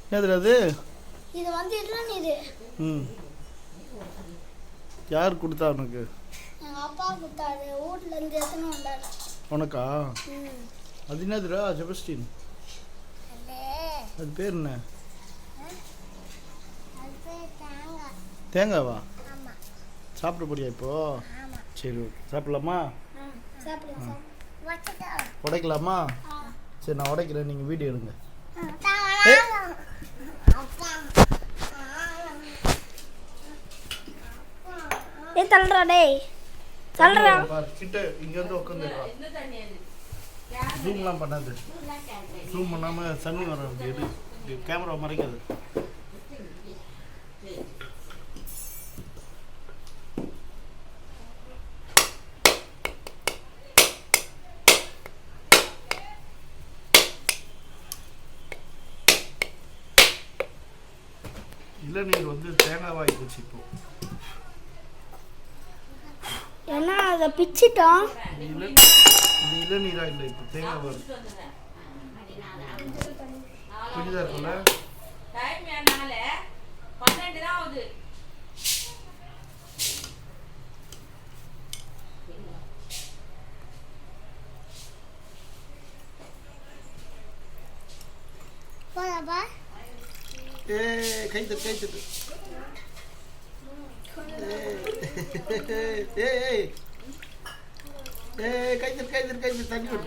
என்னது அது? இது வந்து இளநீர். ம். யார் கொடுத்தா உனக்கு? எங்கள் அப்பா கொடுத்தாரு. வீட்லேருந்து எத்தனை வந்தாரு. உனக்கா? ம். அது என்னதுடா செபஸ்டின்? அது பேர் என்ன? தேங்காவா? சாப்பிட போறியா இப்போ? சரி ஓகே, சாப்பிடலாமா? உடைக்கலாமா? சரி நான் உடைக்கிறேன், நீங்கள் வீடியோ எடுங்க. தள்ளுறா டேய், தள்ளுறா. கிட்ட இங்கே வந்து உட்காந்துடுறா. ஜூம்லாம் பண்ணாது. ஜூம் பண்ணாமல் தண்ணி வர எடு. கேமரா மறைக்காது. இளநீர் வந்து தேங்காய் வாங்கி போச்சு இப்போ. ஏன்னா அதை பிச்சிட்டோம். இது இளநீரா இல்லை, இப்போ தேங்காய் வரும். புரியுதா இருக்குல்ல? கை தட்டு கை தட்டு. கை தட்டு கை தட்டு கை தட்டு. தண்ணி விடு.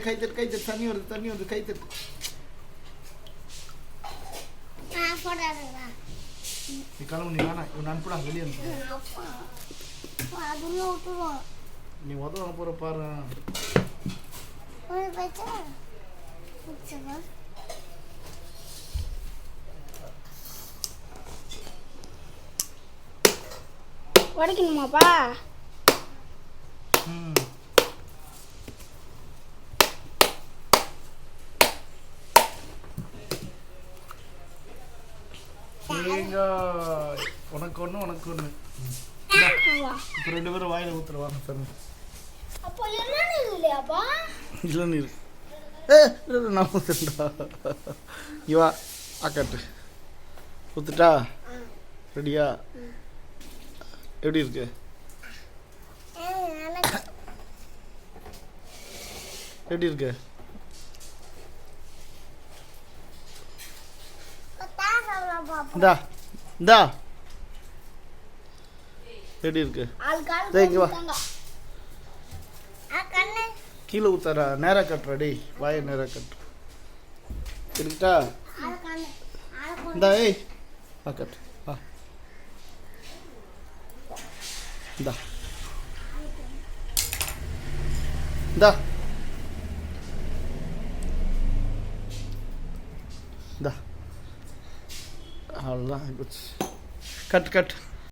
கை தட்டு கை தட்டு. தண்ணி வருது தண்ணி வருது. கை தட்டு. நீ கிளம்பு, நீ வேணாம். இவன் அனுப்புடா வெளியே அனுப்பு. நீ உதவ போற பாரு. உடைக்கணுமாப்பா? தேங்காய் உனக்கு ஒன்று உனக்கு ஒன்று. இப்போ 2 பேரும் வாயில் ஊற்றுருவாங்க சார். அப்போ இளநீர் இல்லையாப்பா? இளநீர் நான் ஊற்றுண்டா. இவா ஆக்காட்டு ஊற்றுட்டா. ரெடியா? எப்படி இருக்கு? எப்படி இருக்கு? இந்தா இந்தா. எப்படி இருக்கு? இங்கே வா. கீழே ஊத்தாரா? நேராக கட்டுறா. டேய் வாயை நேராக கட்டு. இருக்கட்டா? இந்தா. ஏய் வா கட்டு. வா இந்தா இந்தா இந்தா. அவ்வளோதான். Cut cut.